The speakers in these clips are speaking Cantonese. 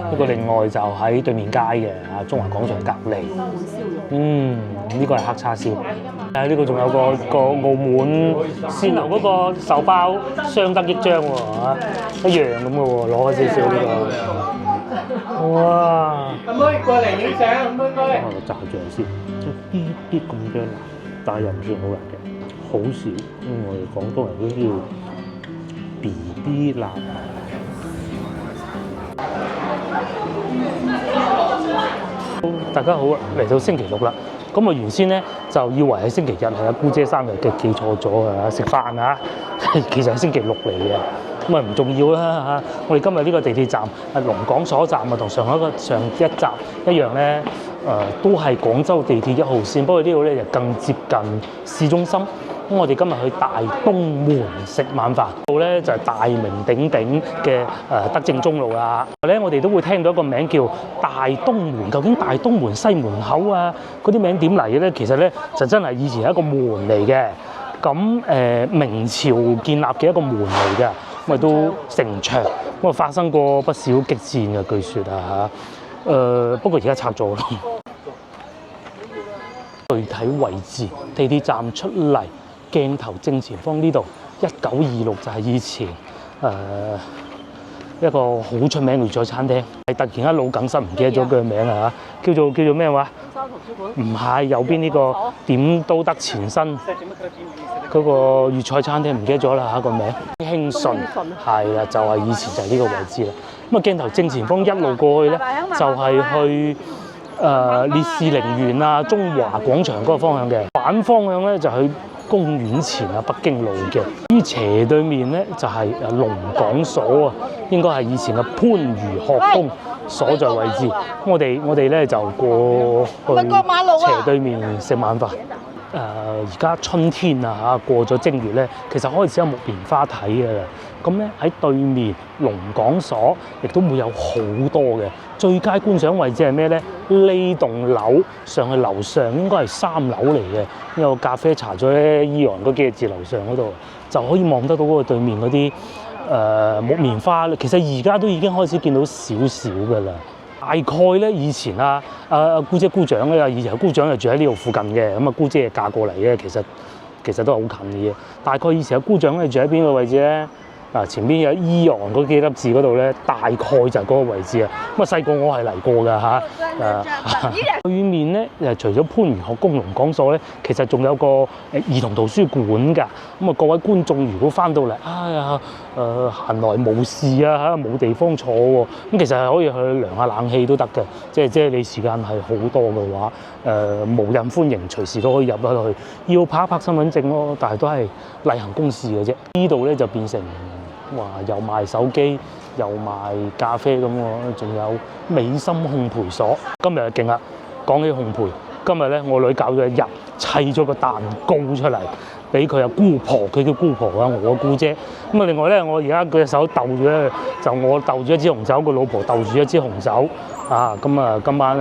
不過另外就喺對面街嘅中華廣場隔離。呢個係黑叉燒。呢個仲有個澳門鮮牛嗰個手包相得益彰喎，一樣咁嘅喎，攞開少少呢個。哇！阿妹過嚟影相，阿妹。我炸醬先，一啲咁嘅辣，但係又唔算好辣嘅，好少。我哋廣東人都叫 BB 辣。大家好啊！嚟到星期六啦，咁我原先咧就以為係星期日係阿姑姐生日嘅，記錯咗啊！食飯啊，其實係星期六嚟嘅，咁啊唔重要啦嚇。我哋今日呢個地鐵站龍港所站啊，同上一集一樣咧，都係廣州地鐵1號線，不過呢度咧就更接近市中心。咁我哋今日去大東門食晚飯，度咧就係大名鼎鼎嘅德政中路啦。咧我哋都會聽到一個名叫大東門，究竟大東門西門口啊嗰啲名點嚟嘅咧？其實咧就真係以前係一個門嚟嘅，咁明朝建立嘅一個門嚟嘅，咁啊都城牆，咁啊發生過不少激戰嘅據說啊嚇。不過而家拆咗啦。具體位置，地鐵站出嚟。鏡頭正前方呢度1926就係以前一個好出名嘅粵菜餐廳，係突然間老梗塞唔記得咗佢嘅名啊嚇，叫做咩話？唔係右邊呢個點都得前身嗰個粵菜餐廳唔記得咗啦嚇個名，興順係啦，就係以前就係呢個位置啦。咁啊鏡頭正前方一路過去咧，就係去烈士陵園啊、中華廣場嗰個方向嘅，反方向咧就去公園前啊，北京路嘅。於斜對面咧就係龍港所啊，應該係以前嘅番禺學宮所在位置。我哋咧就過去斜對面食晚飯。而家春天啊嚇，過咗正月咧，其實開始有木棉花睇嘅啦。咁咧喺對面龍港所亦都會有好多嘅最佳觀賞位置係咩咧？呢棟樓上去樓上應該係3樓嚟嘅，有個咖啡茶咗咧，依昂嗰幾個字樓上嗰度就可以望得到嗰個對面嗰啲木棉花。其實而家都已經開始見到少少㗎啦。大概咧以前姑姐姑丈咧，以前姑丈就住喺呢度附近嘅，咁啊姑姐嫁過嚟嘅，其實都係好近嘅嘢。大概以前嘅姑丈咧住喺邊個位置咧？嗱，前邊有依昂嗰幾粒字嗰度咧，大概就係嗰個位置啊。咁啊細個我係嚟過㗎嚇。對面咧除咗番禺學宮龍港所咧，其實仲有個兒童圖書館㗎。咁啊各位觀眾如果翻到嚟，閒來無事啊嚇，冇地方坐喎，咁其實係可以去涼下冷氣都得嘅。即係你時間係好多嘅話，無任歡迎，隨時都可以入得去。要拍一拍身份證咯，但係都係例行公事嘅啫。呢度咧就變成又賣手機又賣咖啡咁喎，仲有美心烘焙所。今日就勁啦！講起烘焙，今日咧我女搞咗一日，砌咗個蛋糕出嚟，俾佢阿姑婆，佢叫姑婆啊，我姑姐。咁啊，另外咧，我而家佢隻手逗住咧，就我逗住一支紅酒，個老婆逗住一支紅酒啊。咁啊，今晚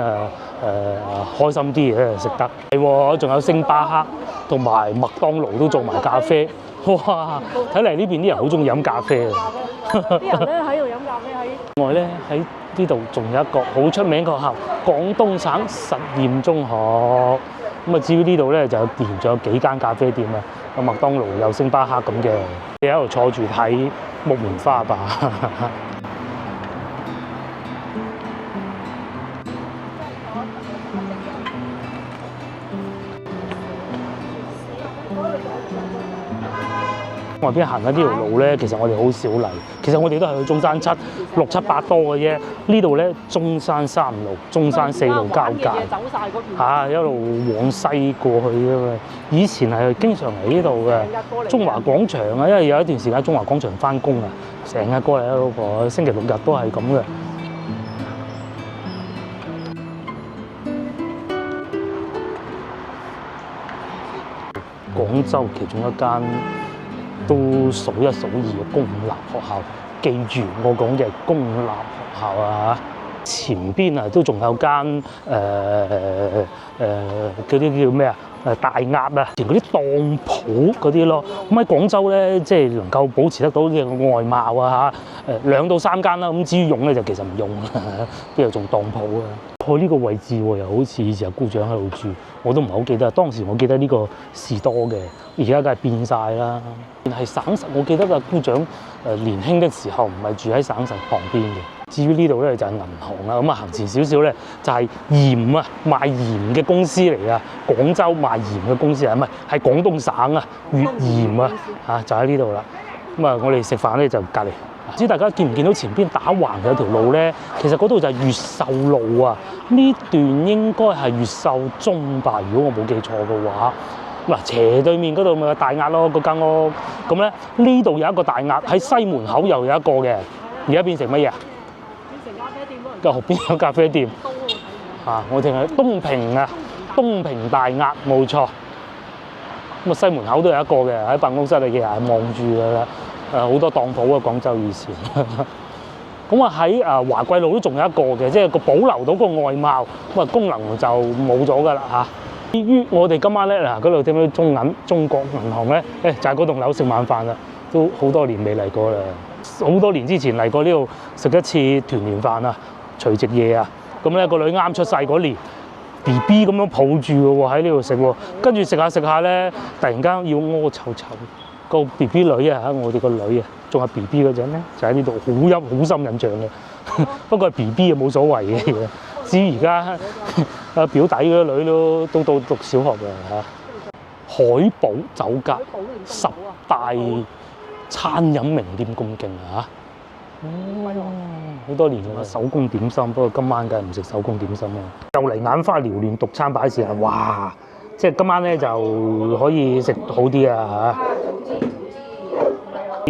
開心啲嘅食得。係喎，仲有星巴克同埋麥當勞都做埋咖啡。哇！睇嚟呢邊啲人好中意飲咖啡啊！啲人咧喺度飲咖啡喺。另外咧喺呢度仲有一個好出名嘅學校——廣東省實驗中學。咁啊，至於呢度咧就仲有幾間咖啡店啊，有麥當勞、有星巴克咁嘅。你喺度坐住睇木棉花吧。外邊行緊呢條路咧，其實我哋好少嚟。其實我哋都係去中山7、6、7、8多嘅啫。呢度咧，中山3路、中山4路交界，一路往西過去㗎嘛。以前係經常嚟呢度嘅。中華廣場啊，因為有一段時間中華廣場翻工啊，成日過嚟啊，老婆星期六日都係咁嘅。廣州其中一間都數一數二嘅公立學校，記住我講嘅公立學校啊！前邊啊都仲有間嗰啲叫咩啊？大鴨啊，連嗰啲當鋪嗰啲咯。咁喺廣州咧，即係能夠保持得到呢個外貌啊嚇。2到3間啦。咁至於用咧就其實唔用啦，邊度仲當鋪啊？佢呢個位置喎，又好似以前阿姑丈喺度住，我都唔係好記得。當時我記得呢個士多嘅，而家梗係變晒啦。係省實，我記得阿姑丈年輕的時候唔係住喺省實旁邊嘅。至於呢度咧就係銀行啦，咁啊行前少少咧就係鹽啊，賣鹽嘅公司嚟啊，廣州賣鹽嘅公司啊，唔係廣東省啊，粵鹽啊嚇就喺呢度啦。咁啊，我哋食飯咧就隔離。唔知大家見唔見到前邊打橫有條路咧？其實嗰度就係越秀路啊，呢段應該係越秀中吧，如果我冇記錯嘅話。嗱，斜對面嗰度咪有大鴨咯，嗰間屋。咁咧呢度有一個大鴨，喺西門口又有一個嘅，而家變成乜嘢啊？變成咖啡店嗰後邊有咖啡店。我淨係東平啊，東平大鴨冇錯。咁啊，西門口都有一個嘅，喺辦公室裏嘅人係望住㗎啦。好多當鋪啊，廣州以前。咁啊喺華貴路都仲有一個嘅，即係個保留到個外貌，咁啊功能就冇咗㗎啦嚇。至於我哋今晚咧嗱，嗰度點樣中國銀行咧？就係嗰棟樓食晚飯啦，都好多年未嚟過啦。好多年之前嚟過呢度食一次團年飯啊，除夕夜啊。咁咧個女啱出世嗰年 ，BB 咁樣抱住嘅喎，喺呢度食喎。跟住食下咧，突然間要屙臭臭。個 BB 女啊，我哋個女啊，仲係 BB 嗰陣咧，就喺呢度好深印象嘅。不過係 BB 啊冇所謂嘅。至於而家表弟嗰女都讀小學嘅嚇。海寶酒家10大餐飲名店咁勁啊嚇！好多年啦，手工點心，不過今晚梗係唔食手工點心啦。又嚟眼花繚亂，獨餐擺時間，哇！即係今晚咧就可以食好啲啊嚇！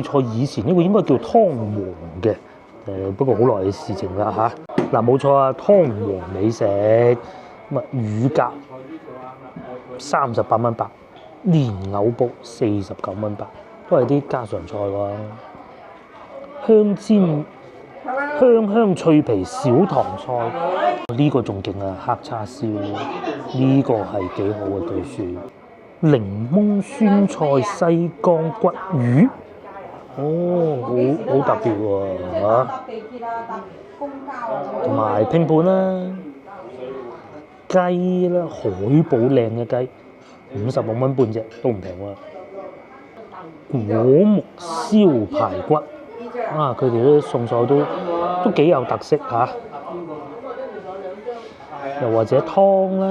菜以前呢個應該叫湯王嘅，不過好耐嘅事情啦嚇。嗱冇錯啊，湯王美食，咁啊乳鴿38蚊8，蓮藕煲49蚊8，都係啲家常菜喎。香煎香脆皮小糖菜，呢個仲勁啊！黑叉燒，呢個係幾好嘅對薯。檸檬酸菜西江骨魚，好特別喎嚇。同埋拼盤啦，雞啦，海寶靚嘅雞，56蚊半隻，都唔平喎。果木燒排骨，佢哋啲餸菜都幾有特色嚇。又或者湯啦，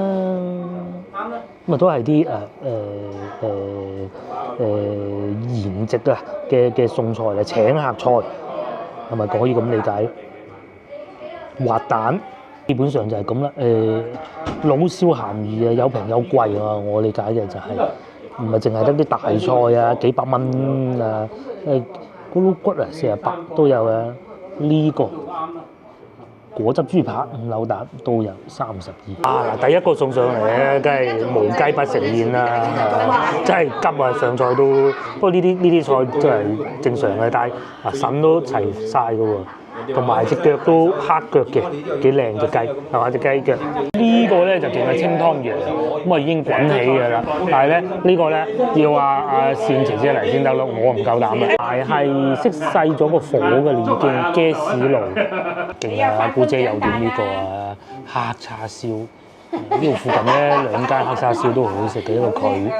咁都係啲筵席啊嘅餸菜嚟，請客菜係咪可以咁理解？滑蛋基本上就係咁啦。老少咸宜啊，有平有貴啊。我理解嘅就係唔係淨係得啲大菜啊，幾百蚊啊，咕嚕骨啊48都有啊。呢個果汁豬扒5柳蛋都有32。嗱，第一個送上嚟咧，梗係無雞不成宴啦，真係急啊！上菜都，不過呢啲菜真係正常嘅，但係腎都齊晒嘅喎。同埋隻腳都黑腳嘅，幾靚隻雞，係嘛隻雞腳？呢個咧就勁係清湯羊，咁啊已經滾起㗎啦。但係咧呢個咧要阿倩姐姐嚟先得咯，我唔夠膽啊！係熄細咗個火嘅啦，已經 gas 爐，勁啊！阿姑姐又點呢個啊黑叉燒。呢度附近咧2間黑叉燒都好好食嘅，一個佢，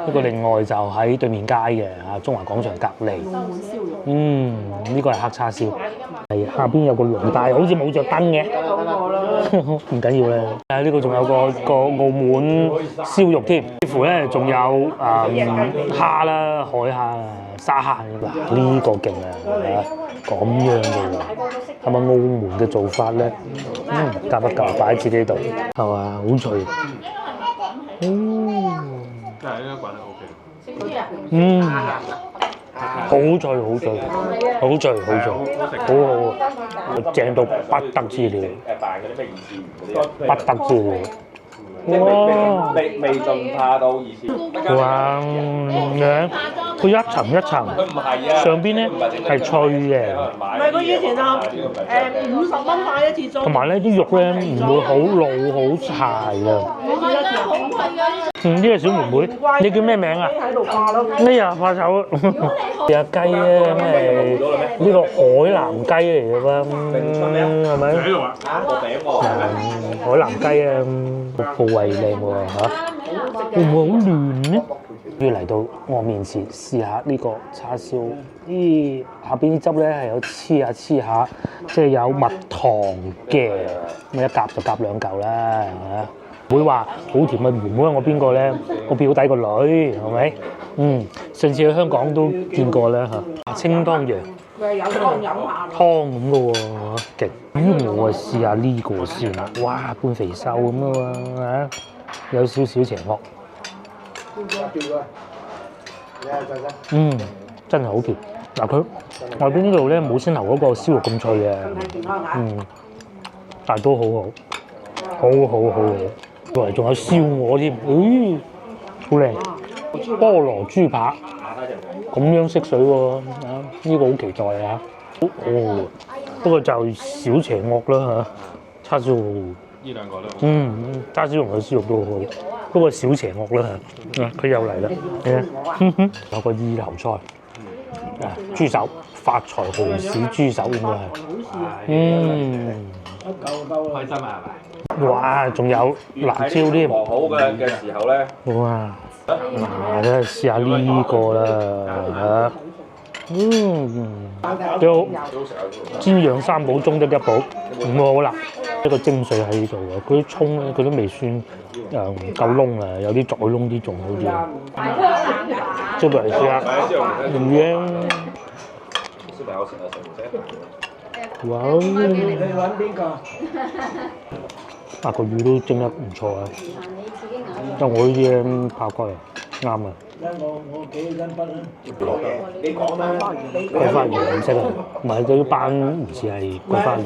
一個另外就喺對面街嘅中華廣場隔離。呢個係黑叉燒，係下邊有個爐，但係好似冇着燈嘅。唔緊要咧。呢個仲有個澳門燒肉添，似乎咧仲有蝦啦、海蝦啊、沙蝦。嗱呢個勁啊！咁樣嘅喎，係咪澳門嘅做法咧？夾一夾擺喺自己度，係嘛？好脆。好脆，好好，正到不得之了，不得之了。哇！未進化到2000。哇！佢一層一層，上邊咧係脆嘅，唔係佢以前啊50蚊買一次裝，同埋咧啲肉咧唔會好老好柴㗎。呢個小妹妹，你叫咩名啊？喺度掛咯。哎呀，怕醜啊！隻雞咧咩？呢個海南雞嚟嘅喎，係咪？喺度啊！海南雞啊，個部位靚喎嚇，會唔會好嫩咧？要嚟到我面前試下呢個叉燒，咦下邊啲汁咧係有黐下，即係有蜜糖嘅，咁一夾就夾2嚿啦，係咪？唔會話好甜嘅妹妹，我邊個咧？我表弟個女係咪？上次去香港都見過啦嚇，清湯羊。佢係有湯飲下。湯咁嘅喎，勁！我試下呢個先啦，哇，半肥瘦咁嘅喎嚇，有少少邪惡。真係好甜。嗱，佢外邊呢度咧冇先頭嗰個燒肉咁脆嘅，但係都好好。嚟仲有燒鵝添，好靚！菠蘿豬扒咁樣色水喎，呢個好期待啊！不過就小邪惡啦嚇，叉燒呢兩個都叉燒同佢燒肉都好，不過小邪惡啦嚇，佢又嚟啦，有個意頭菜，豬手發財蠔豉豬手應該係，開心啊！哇，仲有辣椒添，忙好嘅時候咧，哇！真係試下呢個啦嚇，幾好，煎釀三寶中的一寶，咁好啦，一個精髓喺呢度嘅，嗰啲葱咧佢都未算夠燶啊，有啲再燶啲仲好啲。接落嚟試下魚啊！哇！個魚都蒸得唔錯啊！但我呢啲咧爆骨啊，啱啊！我幾斤筆啊？你講啦，桂花魚唔識啊，唔係嗰啲斑唔似係桂花魚，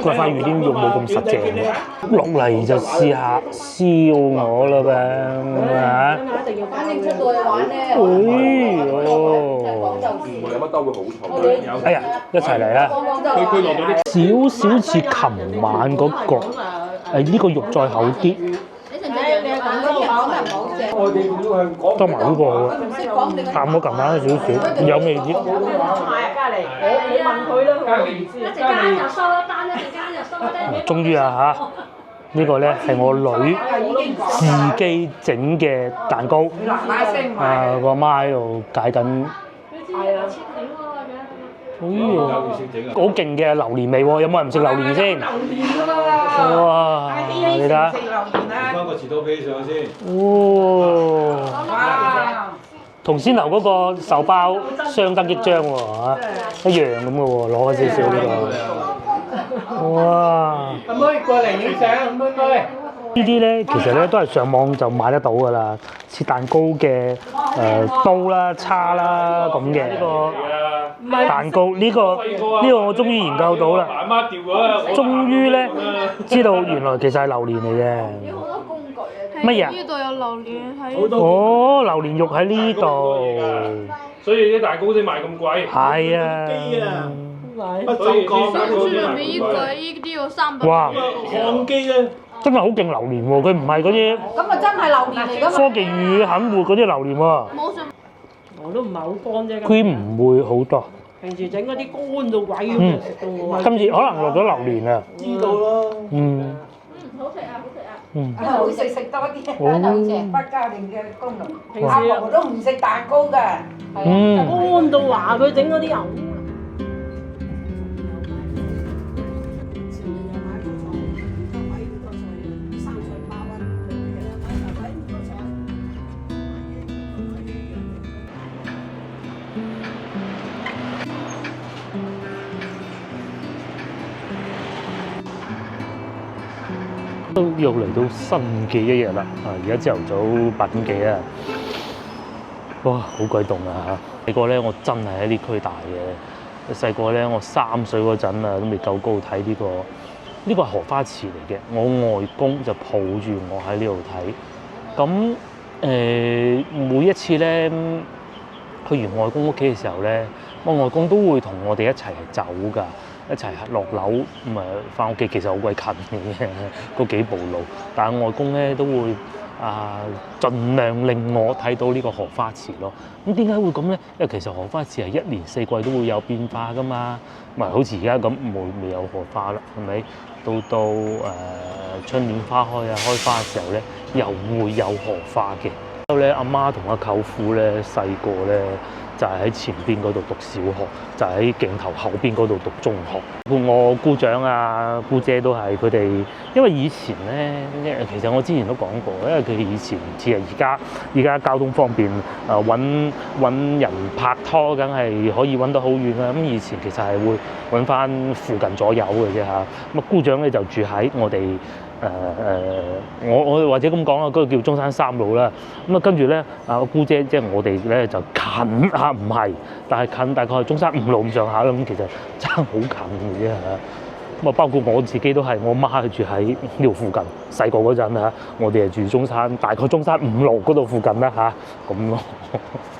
桂花魚啲肉冇咁實淨。落嚟就試下燒鵝啦噃嚇！反正出到去玩咧，有乜都會好重。哎呀，一齊嚟啦！佢落咗啲少少似琴晚嗰個，呢個肉再厚啲。得埋呢個，淡咗琴晚少少，有味啲。你問佢啦，一陣間又收一單，一陣間又收一單。終於啊嚇！呢個咧係我女自己整嘅蛋糕，個阿媽喺度解緊。好勁嘅榴蓮味喎！有冇人唔食榴蓮先？榴蓮啊嘛！哇！你睇下，食榴蓮啊！翻個士多啤上先。哇！同先頭嗰個壽包相得益彰喎嚇，一樣咁嘅喎，攞咗少少呢個。哇！阿妹過嚟影相，妹妹。呢啲咧其實咧都係上網就買得到㗎啦，切蛋糕嘅刀啦、叉啦咁嘅呢個蛋糕，呢個我終於研究到啦，終於咧知道原來其實係榴蓮嚟嘅。有好多工具啊！乜嘢啊？呢度有榴蓮喺。哦，榴蓮肉喺呢度，所以啲蛋糕先賣咁貴。係啊。所以啲蛋糕先賣咁呢貴。個呢個300。哇！漢基咧，真係好勁榴蓮喎，佢唔係嗰啲咁啊真係榴蓮嚟㗎嘛？科技魚肯活嗰啲榴蓮喎。冇上。我都唔係好乾啫。佢唔會好多。平時整嗰啲乾到鬼咁就食到我。今次可能落咗榴蓮啊。知道咯。好食啊！好食多啲啊！有隻不家庭嘅功能。阿婆都唔食蛋糕㗎。乾到話佢整嗰啲油。都又嚟到新嘅一日啦！而家朝頭早8點幾啊，哇，好鬼凍啊嚇！細個咧，我真係喺呢區大嘅。細個咧，我3歲嗰陣啊，都未夠高睇呢個。呢個係荷花池嚟嘅，我外公就抱住我喺呢度睇。咁每一次咧去完外公屋企嘅時候咧，我外公都會同我哋一齊走㗎，一齊落樓咁啊翻屋企，其實好鬼近嘅嗰幾步路。但係外公咧都會盡量令我睇到呢個荷花池咯。咁點解會咁咧？因為其實荷花池係一年四季都會有變化㗎嘛，唔係好似而家咁未有荷花啦，係咪？到春暖花開啊，開花嘅時候咧，又會有荷花嘅。之後咧，阿媽同阿舅父咧細個咧就係喺前邊嗰度讀小學，就喺鏡頭後邊嗰度讀中學。我姑丈啊、姑姐都係佢哋，因為以前咧，其實我之前都講過，因為佢哋以前唔似啊，而家交通方便，揾人拍拖，梗係可以揾得好遠啦。咁以前其實係會揾翻附近左右嘅啫嚇。咁啊，姑丈咧就住喺我哋。我或者咁講啊，嗰個叫中山三路啦。咁啊，跟住咧，我姑姐即係我哋咧就近嚇，唔係，但係近大概係中山五路咁上下啦。咁其實爭好近嘅啫嚇。咁啊，包括我自己都係，我媽係住喺呢度附近。細個嗰陣嚇，我哋係住中山，大概中山五路嗰度附近啦嚇，咁咯。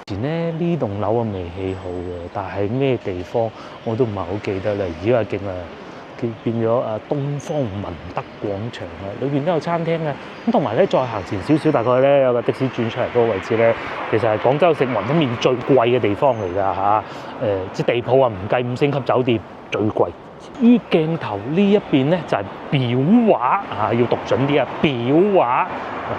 以前咧呢棟樓啊未起好嘅，但係咩地方我都唔係好記得啦。而家勁啊！變咗東方文德廣場啊，裏邊都有餐廳嘅。咁同埋咧，再行前少少，大概咧有個的士轉出嚟嗰個位置咧，其實係廣州食雲吞麵最貴嘅地方嚟㗎嚇。即係地鋪啊，唔計5星級酒店最貴。於鏡頭呢一邊咧就係裱畫啊，要讀準啲啊，裱畫。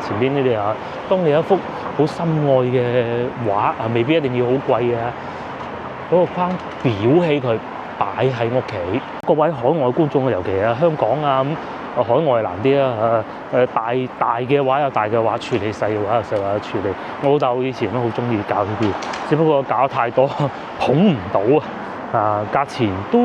前邊呢啲啊，當你有一幅好深愛嘅畫啊，未必一定要好貴啊，嗰個框裱起佢。擺喺屋企，各位海外觀眾啊，尤其係香港啊咁，海外難啲啦大嘅畫有大嘅畫處理，細嘅畫有細畫處理。我老豆以前都好中意搞呢啲，只不過搞得太多捧唔到價錢都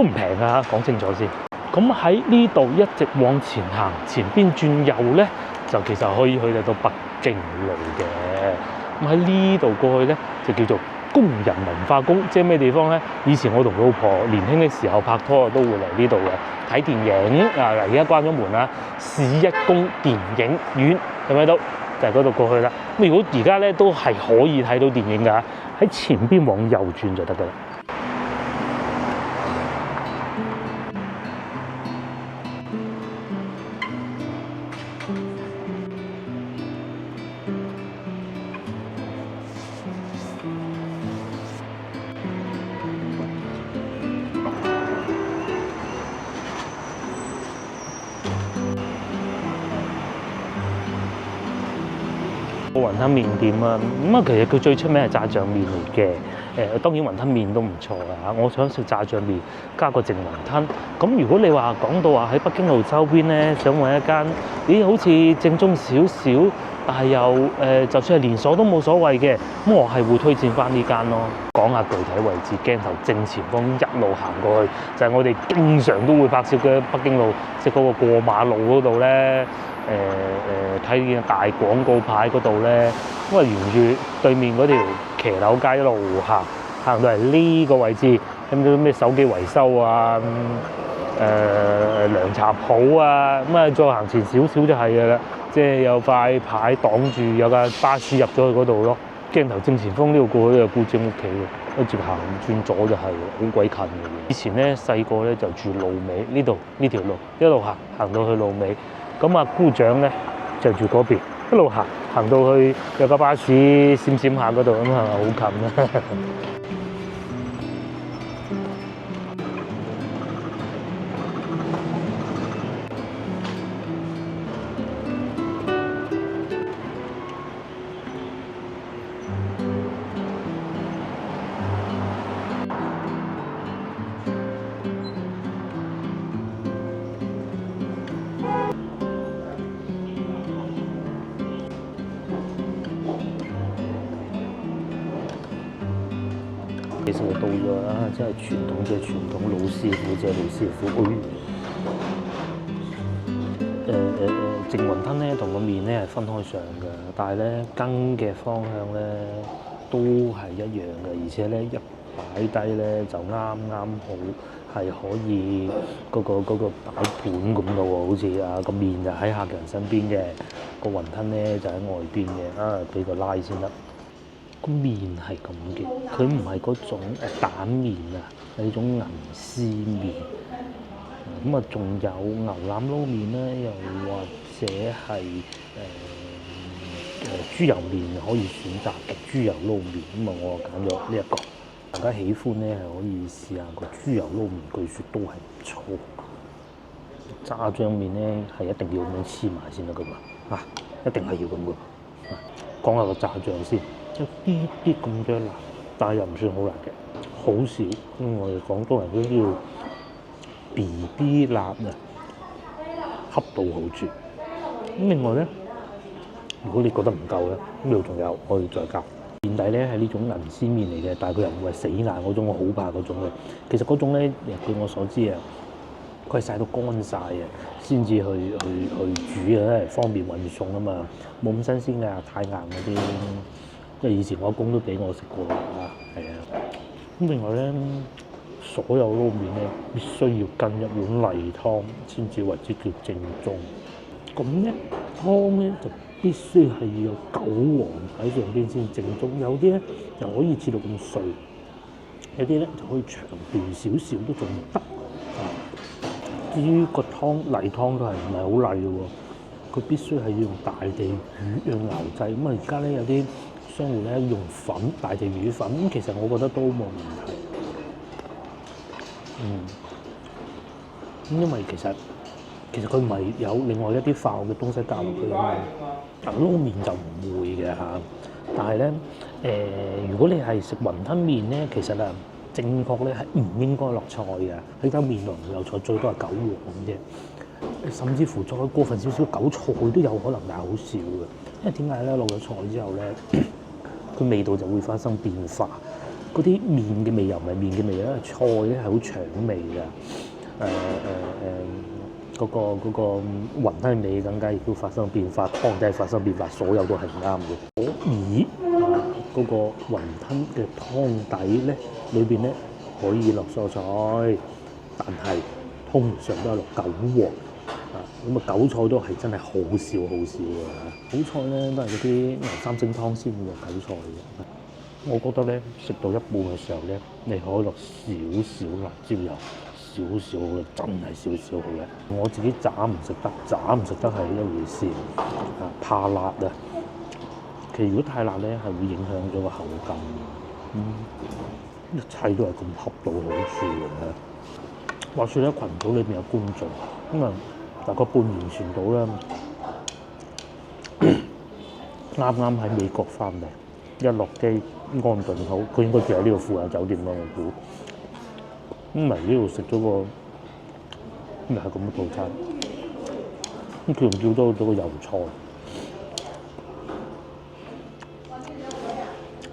唔平啊，講清楚先。咁喺呢度一直往前行，前邊轉右咧，就其實可以去到北京路嘅。咁喺呢度過去咧，就叫做工人文化宮，即係咩地方咧？以前我同老婆年輕嘅時候拍拖都會嚟呢度嘅睇電影啊！嗱，而家關咗門啦，市一宮電影院係咪都就係嗰度過去啦？咁如果而家咧都係可以睇到電影㗎，喺前邊往右轉就得㗎啦。雲吞麵店啊，其實佢最出名係炸醬麵嚟嘅。當然雲吞麵都唔錯啊！我想食炸醬麵加個淨雲吞。咁如果你話講到話喺北京路周邊咧，想揾一間好似正宗少少，但係又就算係連鎖都冇所謂嘅，咁我係會推薦翻呢間咯。講下具體位置，鏡頭正前方一路行過去，就係我哋經常都會拍攝嘅北京路，即係嗰個過馬路嗰度咧。睇見大廣告牌嗰度咧，咁啊沿住對面嗰條騎樓街一路行到嚟呢個位置，睇到咩手機維修啊、涼茶鋪啊，咁啊再行前少少就係㗎啦，即係有塊牌擋住，有架巴士入咗去嗰度咯。鏡頭正前方呢度過去有姑姐屋企嘅，一直行轉左就係好鬼近嘅。以前咧細個咧就住路尾呢度呢條路，一路行到去路尾。咁啊，姑丈咧就住嗰邊，一路行到去有架巴士閃下嗰度，咁係咪好近啊？其實就到咗啦，真係傳統嘅傳統，老師傅即係老師傅。淨雲吞咧同個麵咧係分開上嘅，但係咧羹嘅方向咧都係一樣嘅，而且咧一擺低咧就啱好，係可以嗰個擺盤咁咯喎，好似個麵就喺客人身邊嘅，個雲吞咧就喺外邊嘅，俾個拉先得。個麵係咁嘅，佢唔係嗰種蛋麵啊，係呢種銀絲麵。咁啊，仲有牛腩撈麵咧，又或者係豬油麵可以選擇嘅豬油撈麵。咁啊，我揀咗呢一個。大家喜歡咧係可以試下個豬油撈麵，據說都係唔錯。炸醬麵咧係一定要咁樣黐埋先得噶嘛，一定係要咁嘅。講下個炸醬先，有啲啲咁多辣，但係又唔算好辣嘅，好少。我哋廣東人都叫 BB 辣啊，恰到好處。咁另外咧，如果你覺得唔夠咧，呢度仲有可以再加。麵底咧係呢種銀絲麵嚟嘅，但係佢又唔係死硬嗰種，我好怕嗰種嘅。其實嗰種咧，據我所知啊，佢係曬到乾晒嘅，先至去煮嘅，因為方便運送啊嘛，冇咁新鮮㗎，太硬嗰啲。因為以前我阿公都俾我食過啊，係啊。咁另外咧，所有撈麵咧必須要跟一碗例湯先至為之叫正宗。咁咧湯咧就必須係要有韭黃喺上邊先正宗，有啲咧就可以切到咁碎，有啲咧就可以長段少少都仲得。至於個湯例湯都係唔係好例嘅喎，佢必須係要用大地魚去熬製。咁啊而家咧有啲商戶咧用粉大地魚粉，咁其實我覺得都冇問題。咁因為其實佢唔係有另外一啲化學嘅東西加落去啊嘛。撈麵就唔會嘅嚇，但係咧如果你係食雲吞麵咧，其實正確咧係唔應該落菜嘅。喺間麵度唔落菜，最多係韭黃啫。甚至乎再過分少少韭菜都有可能，但係好少嘅。因為點解咧？落咗菜之後咧，佢味道就會發生變化。嗰啲麵嘅味又唔係麵嘅味啦，菜咧係好搶味嘅。嗰個雲吞味更加亦都發生變化，湯底發生變化，所有都係唔啱嘅。而嗰個雲吞嘅湯底咧，裏邊咧可以落蔬菜，但係通常都係落韭黃咁啊，韭菜都係真係好少嘅。韭菜咧都係嗰啲牛三星湯先會落韭菜嘅。我覺得咧食到一半嘅時候咧，你可以落少少辣椒油。少少嘅，真係少少好嘅。我自己炸唔食得，炸唔食得係一回事。怕辣啊！其實如果太辣咧，係會影響咗個口感。一切都係咁恰到好處嘅。話說咧，群組裏邊有觀眾，咁啊大概半年前到啦，啱啱喺美國翻嚟，一落機安頓好，佢應該住喺呢個附近酒店咯，我估。咁嚟呢度食咗個又係咁嘅套餐，咁叫唔叫多咗個油菜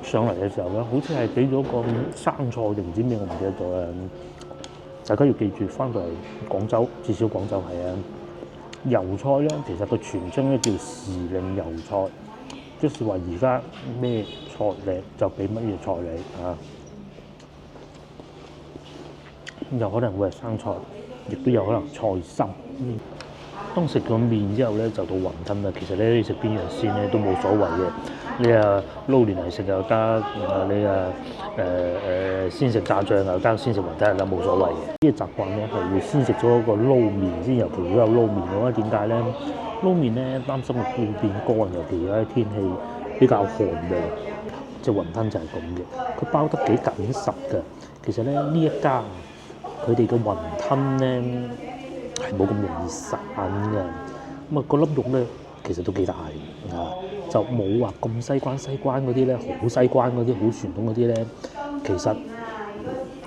上嚟嘅時候咧，好似係俾咗個生菜定唔知咩，我唔記得咗啦。大家要記住，翻到嚟廣州，至少廣州係啊，油菜咧其實個全稱咧叫時令油菜，即係話而家咩菜靚就俾乜嘢菜你啊。有可能會係生菜，亦都有可能菜心。當食咗麵之後咧，就到雲吞啦。其實咧，你食邊樣先咧都冇所謂嘅。你撈連嚟食又得，你先食炸醬又得，先食雲吞又得，冇所謂嘅。呢個習慣咧係會先食咗個撈麵先，尤其如果有撈麵嘅話，點解咧？撈麵咧擔心個會變乾，尤其而家天氣比較寒嘅。隻雲吞就係咁嘅，佢包得幾緊實嘅。其實咧呢一家佢哋嘅雲吞咧係冇咁容易散嘅，咁啊個粒肉咧其實都幾大啊，就冇話咁西關嗰啲咧，好西關嗰啲好傳統嗰啲咧，其實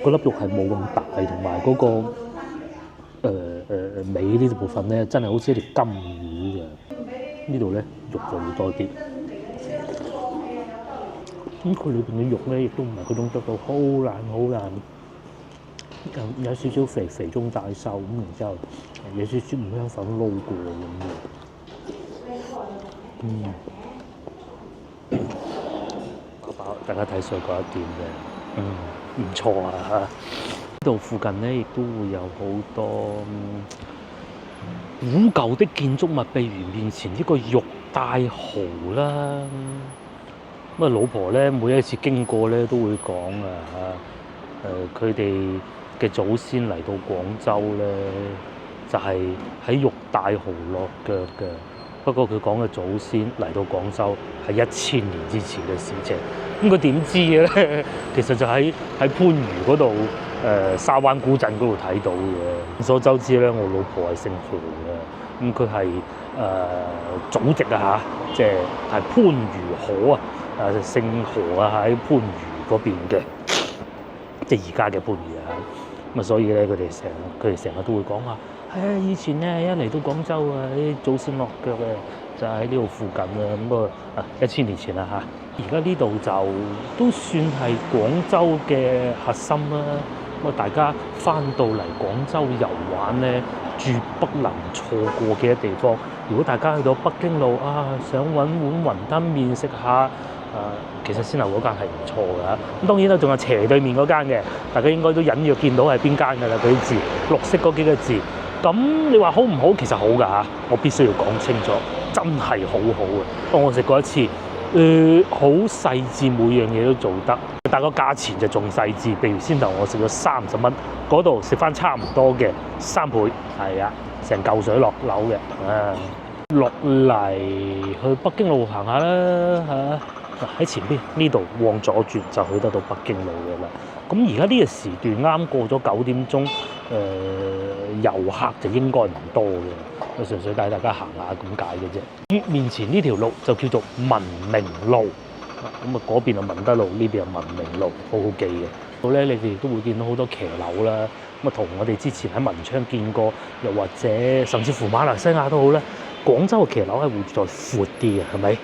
個粒肉係冇咁大，同埋嗰個尾呢部分咧真係好似一條金魚嘅，呢度咧肉就會多啲。咁佢裏邊嘅肉咧亦都唔係嗰種得到好爛。有少少肥中帶瘦咁，然之後有少少五香粉撈過咁嘅。大家睇上嗰一段嘅，唔錯啊嚇！呢度附近咧亦都會有好多古舊的建築物，譬如面前呢個玉大蠔啦。咁啊，老婆咧每一次經過咧都會講佢哋嘅祖先嚟到廣州咧，就係喺玉帶蠔落腳嘅。不過佢講嘅祖先嚟到廣州係1000年之前嘅事情。咁佢點知嘅咧？其實就喺番禺嗰度沙灣古鎮嗰度睇到嘅。眾所周知咧，我老婆係姓何嘅，咁佢係祖籍啊嚇，即係番禺河啊，姓何啊喺番禺嗰邊嘅，即係而家嘅番禺啊。咁啊，所以咧佢哋成日都會講話，以前咧一嚟到廣州啊，啲祖先落腳嘅就喺呢度附近啊。咁1000年前啦嚇。而家呢度就都算係廣州嘅核心啦。咁啊，大家翻到嚟廣州遊玩咧，絕不能錯過嘅地方。如果大家去到北京路想揾碗雲吞麵食下，其實先頭嗰間係唔錯㗎。咁當然啦，仲有斜對面嗰間嘅，大家應該都隱約見到係邊間㗎啦。嗰啲字，綠色嗰幾個字。咁你話好唔好？其實好㗎嚇，我必須要講清楚，真係好好嘅。我食過一次。好細緻，每樣嘢都做得，但個價錢就仲細緻。譬如先頭我食咗30蚊，嗰度食翻差唔多嘅3倍，係啊，成嚿水落樓嘅。落嚟去北京路行下啦嚇，喺前邊呢度往左轉就去得到北京路嘅啦。咁而家呢個時段啱過咗9點鐘，遊客就應該唔多嘅。我純粹帶大家行下咁解嘅啫。面前呢條路就叫做文明路，咁啊嗰邊係文德路，呢邊係文明路，好好記嘅。到咧你哋都會見到好多騎樓啦，咁啊同我哋之前喺文昌見過，又或者甚至乎馬來西亞都好咧。廣州嘅騎樓係會再闊啲嘅，係咪？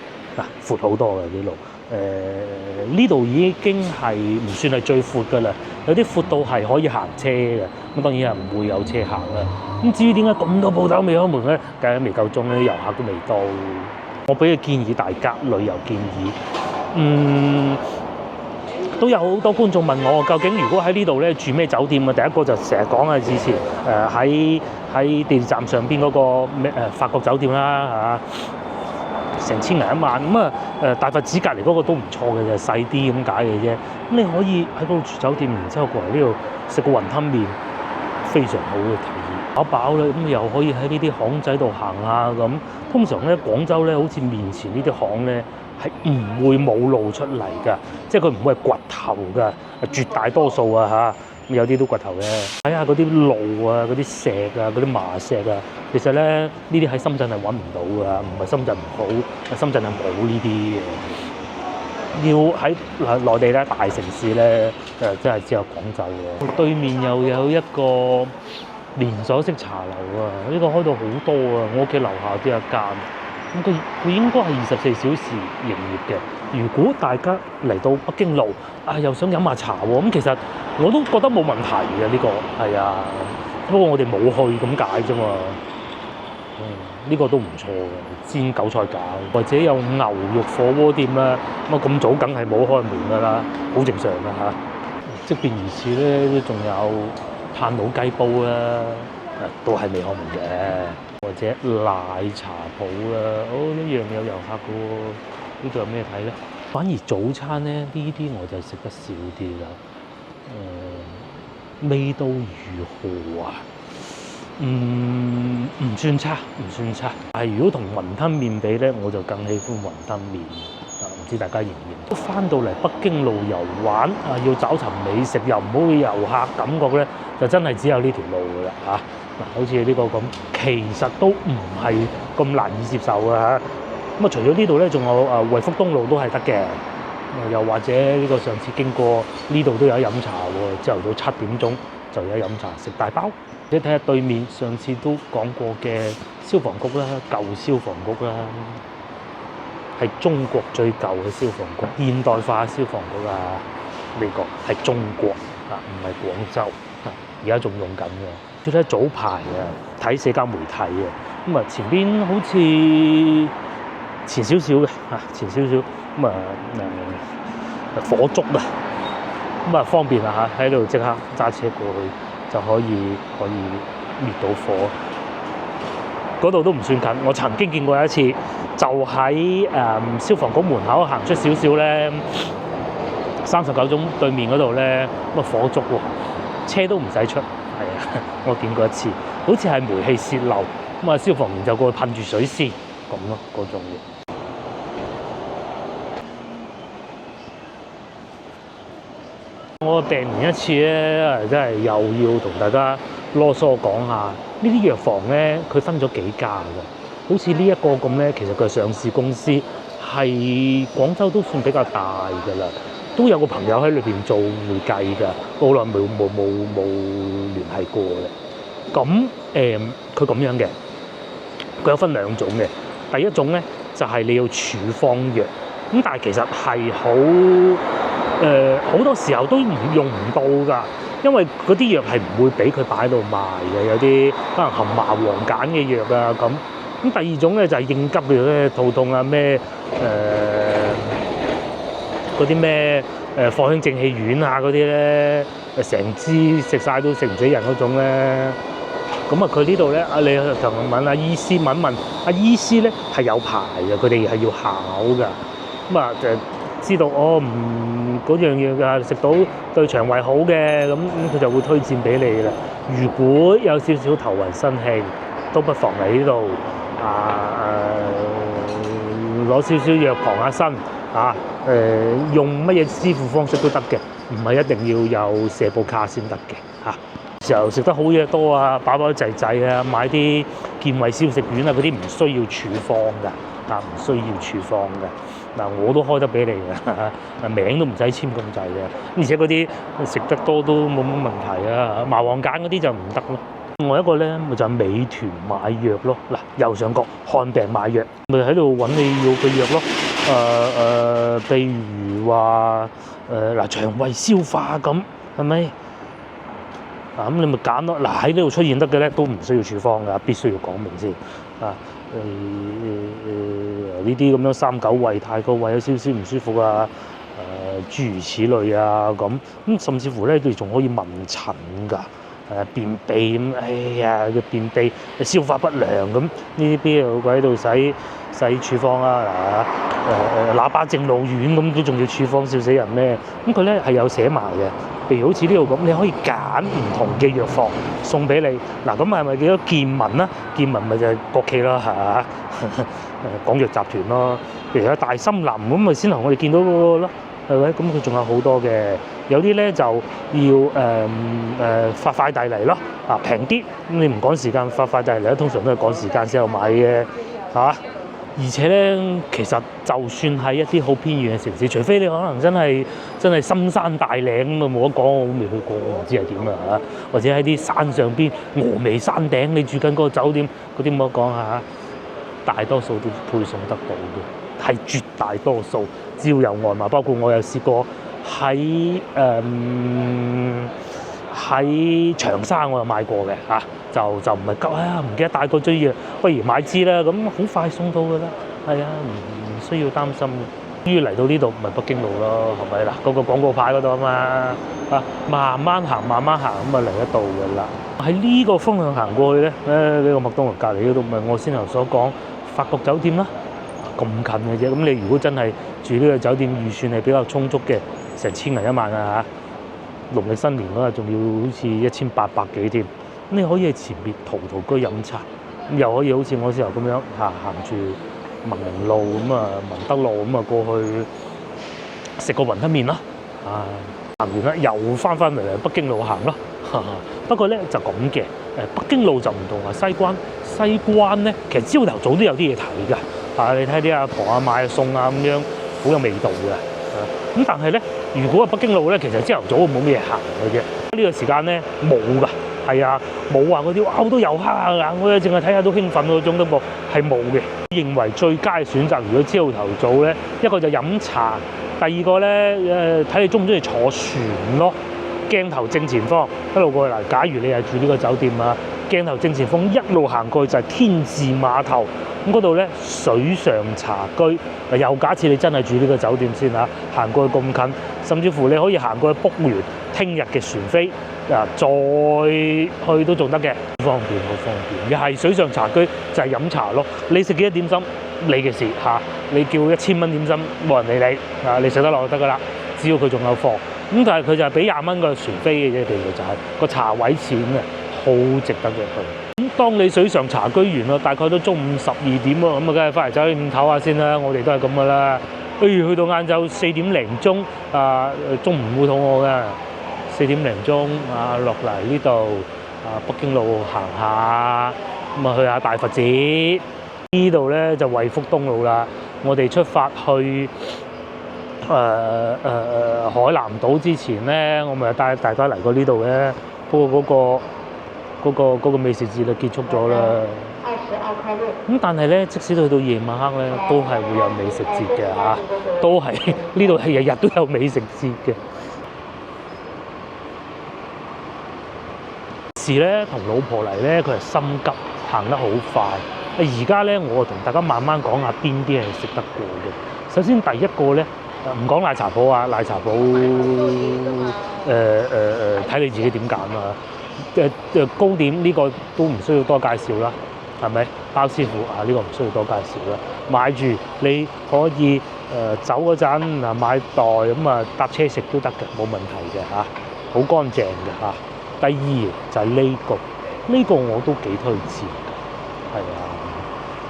闊好多嘅啲路。呢度已經係唔算係最闊㗎啦，有啲闊到係可以行車嘅。咁當然係唔會有車行啦。咁至於點解咁多鋪頭未開門咧？梗係未夠鐘咧，遊客都未到。我俾個建議大家，旅遊建議，都有好多觀眾問我，究竟如果喺呢度咧住咩酒店啊？第一個就成日講啊，之前喺地鐵站上邊嗰個法國酒店啦嚇，成千零一晚咁啊。大佛寺隔離嗰個都唔錯嘅，就係細啲咁解嘅啫。咁你可以喺嗰度住酒店，然之後過嚟呢度食個雲吞麵，非常好嘅體驗。飽飽咧，咁又可以喺呢啲巷仔度行下咁。通常咧廣州咧，好似面前呢啲巷咧係唔會冇路出嚟㗎，即係佢唔會係掘頭㗎，絕大多數啊嚇。有啲都掘頭嘅，睇下嗰啲路啊、嗰啲石啊、嗰啲麻石啊，其實咧呢啲喺深圳係揾唔到㗎，唔係深圳唔好，深圳係冇呢啲嘅。要喺內地咧大城市咧，真係只有廣州嘅。對面又有一個連鎖式茶樓啊，呢個開到好多啊，我屋企樓下都有一間。咁佢應該係24小時營業嘅。如果大家嚟到北京路又想飲下茶喎，咁其實我都覺得冇問題嘅呢個，係啊。不過我哋冇去咁解啫嘛。呢個都唔錯嘅，煎韭菜餃或者有牛肉火鍋店啦。咁早梗係冇開門㗎啦，好正常㗎嚇。即便如此咧，都仲有炭爐雞煲啦，都係未開門嘅。或者奶茶鋪啦，呢樣有遊客嘅喎。呢度有咩睇咧？反而早餐咧呢啲我就食得少啲啦。味道如何啊？唔算差，唔算差。但係如果同雲吞麵比咧，我就更喜歡雲吞麵。唔知大家認唔認？翻到嚟北京路遊玩要找尋美食又唔好俾遊客感覺咧，就真係只有呢條路㗎啦嚇。好似呢個咁，其實都唔係咁難以接受㗎嚇。咁除咗呢度咧，仲有惠福東路都係得嘅。又或者呢個上次經過呢度都有飲茶喎，朝頭早7點鐘就有飲茶食大包。你睇下對面上次都講過嘅消防局啦，舊消防局啦，係中國最舊嘅消防局，現代化消防局啊。呢個係中國唔係廣州而家仲用緊嘅。最睇早排睇社交媒體咁前邊好似前少少嘅前少少火燭方便啦喺度即刻揸車過去就可以滅到火。嗰度都唔算近。我曾經見過一次，就喺消防局門口行出少少咧，39中對面嗰度咧，咁啊火燭喎，車都唔使出，係啊，我見過一次，好似係煤氣泄漏，咁啊消防員就過去噴住水先咁咯，嗰種嘢。我病完一次咧，真係又要同大家囉嗦講下，呢啲藥房咧，佢分咗幾家㗎。好似呢一個咁咧，其實佢係上市公司，係廣州都算比較大㗎啦。都有個朋友喺裏邊做會計㗎，好耐冇聯繫過嘅。咁佢咁樣嘅，佢有分兩種嘅。第一種咧就係你要處方藥，咁但係其實係好多時候都用唔到㗎，因為嗰啲藥係唔會俾佢擺喺度賣嘅，有啲可能含麻黃鹼嘅藥啊咁。咁第二種咧就係應急嘅咧，肚痛啊咩嗰啲咩藿香正氣丸啊嗰啲咧，成支食晒都食唔死人嗰種咧。咁啊佢呢度咧，你同問阿醫師問一問，阿醫師咧係有牌嘅，佢哋係要考㗎。咁啊就知道嗰樣嘢啊食到對腸胃好嘅，咁佢就會推薦俾你啦。如果有少少頭暈身興，都不妨嚟呢度攞少少藥傍下身用乜嘢支付方式都得嘅，唔係一定要有社保卡先得嘅嚇。時候食得好嘢多啊，飽飽滯滯啊，買啲健胃消食丸啊嗰啲唔需要處方㗎，唔需要處方㗎。我都開得俾你嘅，名都唔使簽咁滯嘅，而且嗰啲食得多都冇乜問題啊。麻黃鹼嗰啲就唔得咯。另外一個咧，咪就係美團買藥咯。嗱，右上角看病買藥，咪喺度揾你要嘅藥咯。譬如話腸胃消化咁，係咪？咁你咪揀咯。喺呢度出現得嘅咧，都唔需要處方㗎，必須要講明先。呢啲咁樣3-9胃、太過胃有少少唔舒服啊，諸如此類啊咁甚至乎咧，佢仲可以問診㗎。便秘咁，哎呀嘅便秘、消化不良咁，呢啲邊有鬼喺度使處方啊喇叭正露丸咁都仲要處方，笑死人咩？咁佢咧係有寫埋嘅，譬如好似呢度咁，你可以揀唔同嘅藥房送俾你。嗱，咁係咪叫咗健民啦？健民咪就係國企啦，係嘛？廣藥集團咯。譬如有大森林咁咪先頭我哋見到嗰個咯，係咪？咁佢仲有好多嘅。有啲咧就要發快遞嚟咯，平啲，咁你唔趕時間發快遞嚟，通常都係趕時間先有買嘅，而且咧，其實就算係一啲好偏遠嘅城市，除非你可能真係深山大嶺咁啊，冇得講，我未去過，我唔知係點啊，或者喺啲山上邊峨眉山頂，你住緊嗰個酒店嗰啲冇得講嚇，大多數都配送得到嘅，係絕大多數，只要有外賣，包括我有試過。喺長沙我有買過嘅就唔係急唔記得帶個追藥，不如買支啦，咁好快送到㗎啦，係啊，唔需要擔心嘅。於嚟到呢度咪北京路咯，係咪嗱？嗰個廣告牌嗰度啊嘛，慢慢行咁啊嚟得到㗎啦。喺呢個方向行過去咧，呢個麥當勞隔離嗰度咪我先頭所講法國酒店啦，咁近嘅啫。咁你如果真係住呢個酒店預算係比較充足嘅，成千銀一晚啊嚇！農曆新年嗰日仲要好似1800幾添，咁你可以喺前面陶居飲茶，咁又可以好似我時候咁樣行住文明路咁文德路咁過去食個雲吞麵啦，行完啦又翻嚟北京路行咯。不過咧就咁嘅，北京路就唔同啊，西關咧其實朝頭早都有啲嘢睇㗎，你睇啲阿婆買餸咁樣好有味道㗎。咁但係咧，如果北京路咧，其實朝頭早冇咩嘢行嘅啫。呢個時間咧冇㗎，係啊，冇話嗰啲好多遊客啊，我哋淨係睇下都興奮嗰種都冇，係冇嘅。認為最佳選擇，如果朝頭早咧，一個就飲茶，第二個咧睇你中唔中意坐船咯。鏡頭正前方一路過去嗱，假如你係住呢個酒店鏡頭正前方一路行過去就係天字碼頭，咁嗰度咧水上茶居。又假設你真係住呢個酒店先嚇，行過去咁近，甚至乎你可以行過去 book 完聽日嘅船飛，再去都仲得嘅，方便好方便。又係水上茶居就係飲茶咯，你食幾多點心你嘅事嚇，你叫1000蚊點心冇人理你你食得落就得噶啦，只要佢仲有貨。咁但係佢就係俾20蚊個船飛嘅啫，其實就係個茶位錢啊，好值得嘅佢。咁當你水上茶居完啦，大概都中午12點喎，咁啊梗係翻嚟酒店唞下先啦，我哋都係咁噶啦。去到晏晝4點零鐘中午唔會肚餓嘅，4點零鐘落嚟呢度北京路行下，咁去下大佛寺。呢度咧就惠福東路啦，我哋出發去海南島之前咧，我咪帶大家嚟過呢度嘅，不過嗰個美食節就結束咗啦。咁但係咧，即使去到夜晚黑咧，都係會有美食節嘅嚇，都係呢度係日日都有美食節嘅。時咧同老婆嚟咧，佢係心急，行得好快。而家咧，我同大家慢慢講下邊啲係食得過嘅。首先第一個咧，唔講奶茶鋪啊，奶茶鋪睇你自己點揀啊。糕點呢個都唔需要多介紹啦，係咪？包師傅呢個唔需要多介紹啦。買住你可以走嗰陣買袋咁搭車食都得嘅，冇問題嘅嚇，好乾淨嘅嚇。第二就係呢個我都幾推薦嘅，係啊，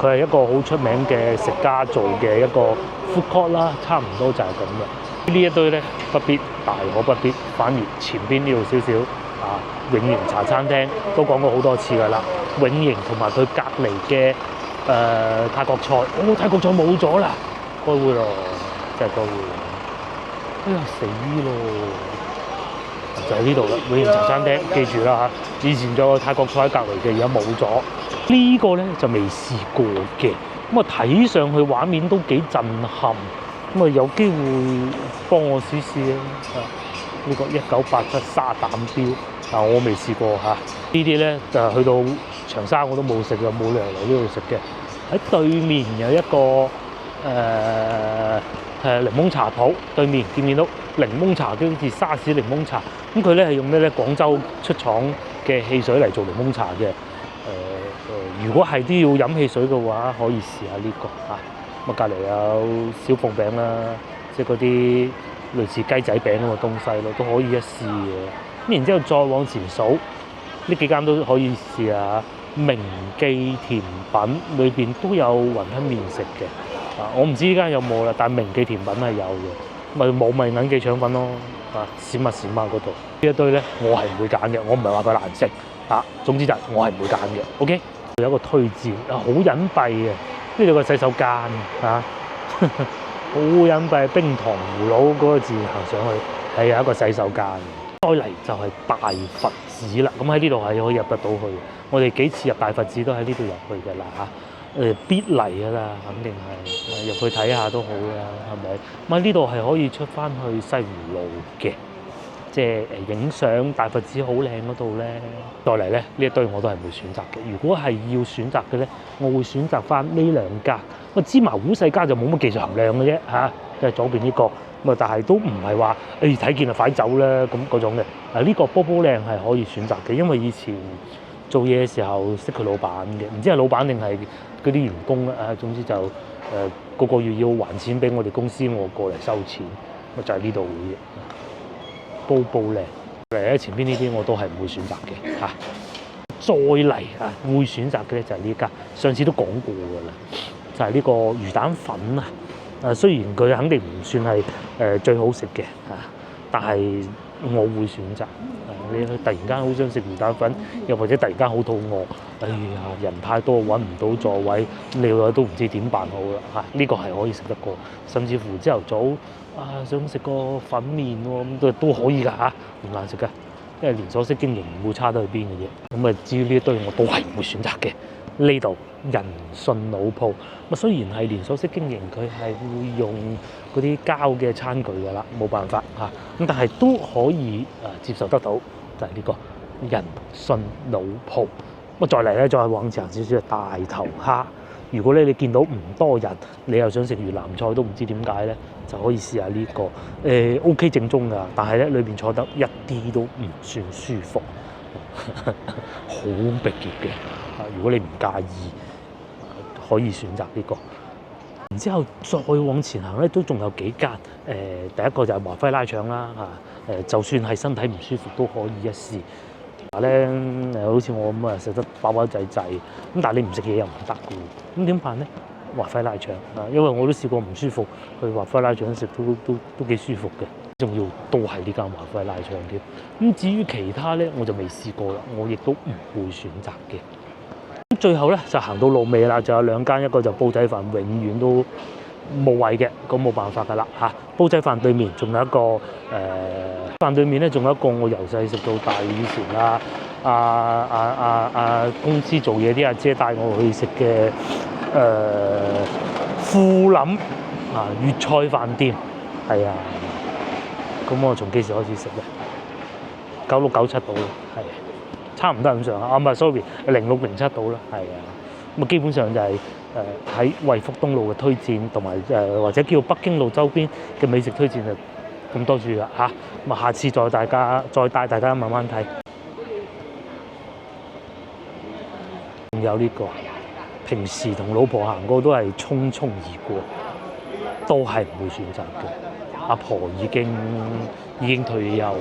佢係一個好出名嘅食家做嘅一個 food court 啦，差唔多就係咁嘅。呢一堆咧不必大可不必，反而前邊呢度少少永盈茶餐廳都講過好多次㗎啦。永盈同埋佢隔離嘅泰國菜，泰國菜冇咗啦，開會咯，真係開會。哎呀死咯！就喺呢度啦，永盈茶餐廳，記住啦嚇。以前仲有泰國菜喺隔離嘅，而家冇咗。呢個咧就未試過嘅，咁睇上去畫面都幾震撼，咁有機會幫我試試啊！呢個1987沙膽標，我未試過嚇。呢啲咧就去到長沙我都冇食嘅，冇理由嚟呢度食嘅。喺對面有一個檸檬茶鋪，對面見唔見到檸檬茶都好似沙士檸檬茶，咁佢咧係用咩咧？廣州出廠嘅汽水嚟做檸檬茶嘅。如果係啲要飲汽水嘅話，可以試下呢個嚇。咁隔離有小鳳餅啦，即係嗰啲類似雞仔餅咁嘅東西咯，都可以一試嘅。咁然之後再往前數，呢幾間都可以試下。明記甜品裏邊都有雲吞麵食嘅，我唔知依間有冇啦，但係明記甜品係有嘅，咪冇咪銀記腸粉咯，閃乜嗰度呢一堆咧，我係唔會揀嘅，我唔係話佢難食總之就係我係唔會揀嘅。OK， 有一個推薦好隱蔽嘅，呢度個洗手間好隱蔽，冰糖葫蘆嗰個字行上去係有一個洗手間。再嚟就係大佛寺啦，咁喺呢度係可以入得到去。我哋幾次入大佛寺都喺呢度入去嘅啦嚇，必嚟嘅啦，肯定係入去睇下都好啦，係咪？咁呢度係可以出翻去西湖路嘅，即係影相大佛寺好靚嗰度咧。再嚟咧，呢一堆我都係唔會選擇嘅。如果係要選擇嘅咧，我會選擇翻呢兩家。芝麻糊世家就冇乜技術含量嘅啫嚇，即係左邊呢個。但係都唔係話睇見就快走啦咁嗰種嘅。呢個波波靚係可以選擇嘅，因為以前做嘢嘅時候識佢老闆嘅，唔知係老闆定係嗰啲員工總之就個個月要還錢俾我哋公司，我過嚟收錢，就係呢度嘅波波靚。嚟喺前邊呢啲我都係唔會選擇嘅嚇。再嚟會選擇嘅咧就係呢家，上次都講過㗎啦，就係呢個魚蛋粉啊。雖然佢肯定唔算係最好食嘅但係我會選擇。你突然間好想食魚蛋粉，又或者突然間好肚餓，人太多揾唔到座位，你都唔知點辦好啦呢個係可以食得過。甚至乎朝頭早想食個粉麵喎，咁都可以㗎唔難食㗎，因為連鎖式經營唔會差得去邊嘅啫。咁至於呢一堆我都係唔會選擇嘅。呢度人信老鋪，雖然係連鎖式經營，佢係會用嗰啲膠嘅餐具㗎啦，冇辦法咁但係都可以接受得到，就係呢個人信老鋪。咁再嚟咧，再往前行少少，大頭蝦。如果咧你見到唔多人，你又想食越南菜都唔知點解咧，就可以試下呢、個OK 正宗㗎，但係咧裏邊坐得一啲都唔算舒服，好逼傑嘅。如果你唔介意，可以選擇呢、個。然之後再往前行咧，都仲有幾間第一個就係華輝拉腸啦就算係身體唔舒服都可以一試。咧好似我咁啊，食得飽飽滯滯，咁但係你唔食嘢又唔得嘅喎，咁點辦咧？華輝拉腸因為我都試過唔舒服，去華輝拉腸食都幾舒服嘅，仲要都係呢間華輝拉腸添。咁至於其他咧，我就未試過啦，我亦都唔會選擇嘅。咁最後咧就行到路尾啦，就有兩間，一個就煲仔飯，永遠都冇位嘅，咁冇辦法㗎啦嚇。煲仔飯對面仲有一個飯對面咧，仲有一個我由細食到大，以前公司做嘢啲阿姐帶我去食嘅富林粵菜飯店，係啊，咁我從幾時開始食咧？96、97到啦，係差唔多咁上下。唔係 sorry， 06、07到啦，係啊。咁基本上就係喺惠福東路嘅推薦，同埋或者叫北京路周邊嘅美食推薦就咁多處啦嚇。咁下次再帶大家慢慢睇。仲有呢個，平時同老婆行過都係匆匆而過，都係唔會選擇嘅。阿婆已經退休。